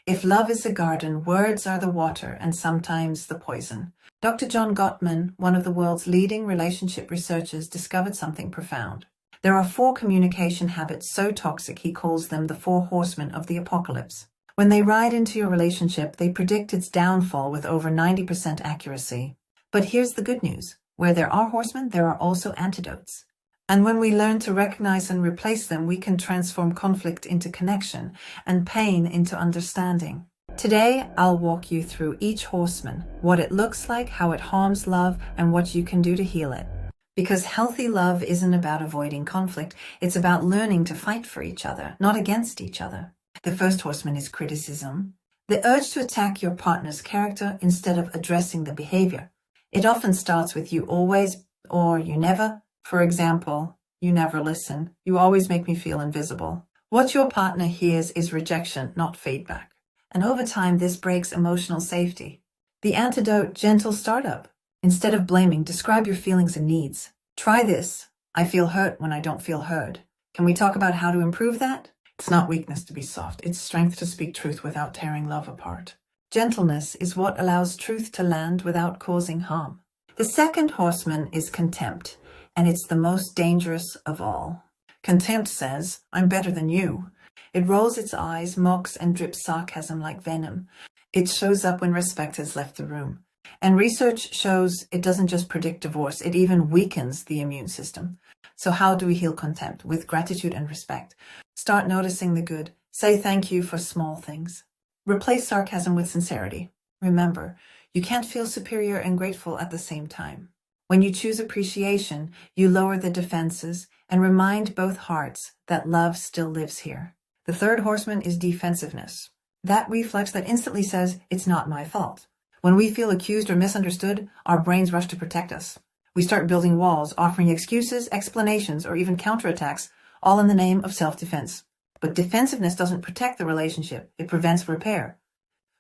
If love is a garden, words are the water and sometimes the poison. Dr. John Gottman, one of the world's leading relationship researchers, discovered something profound. There are 4 communication habits so toxic he calls them the 4 horsemen of the apocalypse. When they ride into your relationship, they predict its downfall with over 90% accuracy. But here's the good news. Where there are horsemen, there are also antidotes. And when we learn to recognize and replace them, we can transform conflict into connection and pain into understanding. Today, I'll walk you through each horseman, what it looks like, how it harms love, and what you can do to heal it. Because healthy love isn't about avoiding conflict, it's about learning to fight for each other, not against each other. The first horseman is criticism, the urge to attack your partner's character instead of addressing the behavior. It often starts with you always or you never. For example, you never listen. You always make me feel invisible. What your partner hears is rejection, not feedback. And over time, this breaks emotional safety. The antidote, gentle startup. Instead of blaming, describe your feelings and needs. Try this. I feel hurt when I don't feel heard. Can we talk about how to improve that? It's not weakness to be soft. It's strength to speak truth without tearing love apart. Gentleness is what allows truth to land without causing harm. The second horseman is contempt, and it's the most dangerous of all. Contempt says, I'm better than you. It rolls its eyes, mocks, and drips sarcasm like venom. It shows up when respect has left the room. And research shows it doesn't just predict divorce, it even weakens the immune system. So how do we heal contempt? With gratitude and respect. Start noticing the good. Say thank you for small things. Replace sarcasm with sincerity. Remember, you can't feel superior and grateful at the same time. When you choose appreciation, you lower the defenses and remind both hearts that love still lives here. The third horseman is defensiveness. That reflex that instantly says, it's not my fault. When we feel accused or misunderstood, our brains rush to protect us. We start building walls, offering excuses, explanations, or even counterattacks, all in the name of self-defense. But defensiveness doesn't protect the relationship, it prevents repair.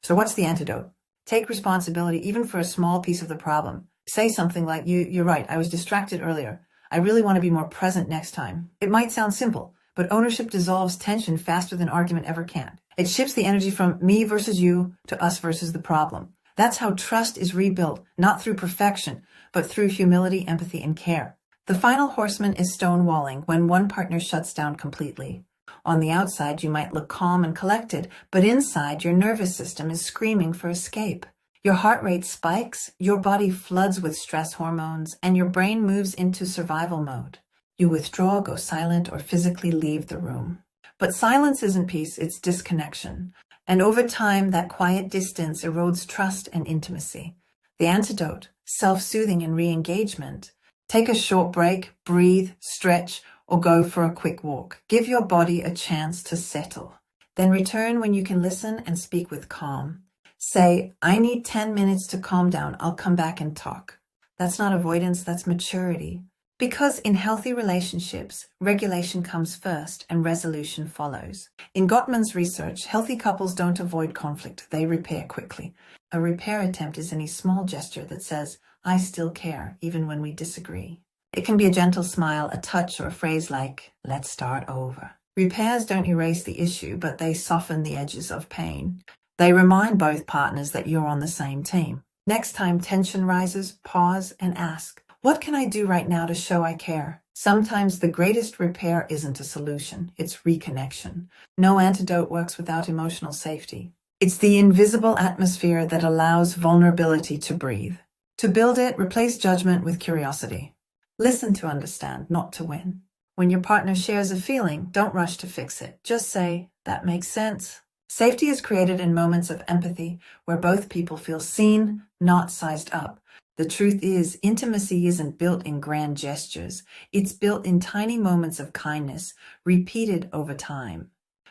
So what's the antidote? Take responsibility even for a small piece of the problem. Say something like, you're right, I was distracted earlier. I really want to be more present next time. It might sound simple, but ownership dissolves tension faster than argument ever can. It shifts the energy from me versus you to us versus the problem. That's how trust is rebuilt, not through perfection, but through humility, empathy, and care. The final horseman is stonewalling, when one partner shuts down completely. On the outside, you might look calm and collected, but inside, your nervous system is screaming for escape. Your heart rate spikes, your body floods with stress hormones, and your brain moves into survival mode. You withdraw, go silent, or physically leave the room. But silence isn't peace, it's disconnection. And over time, that quiet distance erodes trust and intimacy. The antidote, self-soothing and re-engagement. Take a short break, breathe, stretch, or go for a quick walk. Give your body a chance to settle. Then return when you can listen and speak with calm. Say, I need 10 minutes to calm down. I'll come back and talk. That's not avoidance, that's maturity. Because in healthy relationships, regulation comes first and resolution follows. In Gottman's research, healthy couples don't avoid conflict, they repair quickly. A repair attempt is any small gesture that says, I still care, even when we disagree. It can be a gentle smile, a touch, or a phrase like, let's start over. Repairs don't erase the issue, but they soften the edges of pain. They remind both partners that you're on the same team. Next time tension rises, pause and ask, what can I do right now to show I care? Sometimes the greatest repair isn't a solution, it's reconnection. No antidote works without emotional safety. It's the invisible atmosphere that allows vulnerability to breathe. To build it, replace judgment with curiosity. Listen to understand, not to win. When your partner shares a feeling, don't rush to fix it. Just say, that makes sense. Safety is created in moments of empathy where both people feel seen, not sized up. The truth is, intimacy isn't built in grand gestures. It's built in tiny moments of kindness, repeated over time.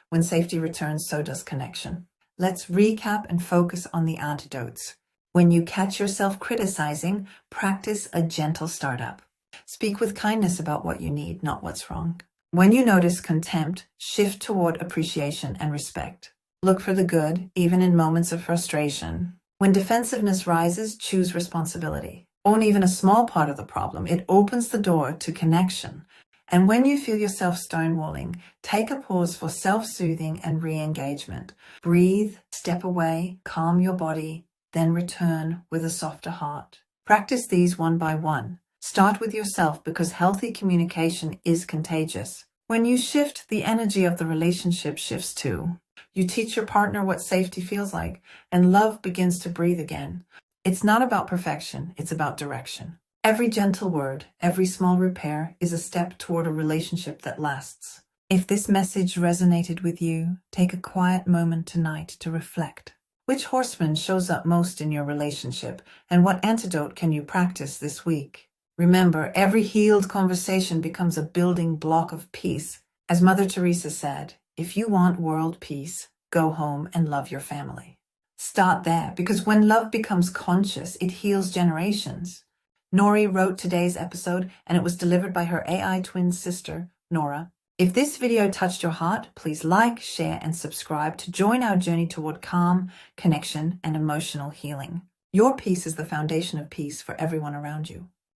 When safety returns, so does connection. Let's recap and focus on the antidotes. When you catch yourself criticizing, practice a gentle startup. Speak with kindness about what you need, not what's wrong. When you notice contempt, shift toward appreciation and respect. Look for the good, even in moments of frustration. When defensiveness rises, choose responsibility. Own even a small part of the problem. It opens the door to connection. And when you feel yourself stonewalling, take a pause for self-soothing and re-engagement. Breathe, step away, calm your body, then return with a softer heart. Practice these one by one. Start with yourself because healthy communication is contagious. When you shift, the energy of the relationship shifts too. You teach your partner what safety feels like, and love begins to breathe again. It's not about perfection, it's about direction. Every gentle word, every small repair is a step toward a relationship that lasts. If this message resonated with you, take a quiet moment tonight to reflect. Which horseman shows up most in your relationship, and what antidote can you practice this week? Remember, every healed conversation becomes a building block of peace. As Mother Teresa said, if you want world peace, go home and love your family. Start there, because when love becomes conscious, it heals generations. Nori wrote today's episode, and it was delivered by her AI twin sister, Nora. If this video touched your heart, please like, share, and subscribe to join our journey toward calm, connection, and emotional healing. Your peace is the foundation of peace for everyone around you.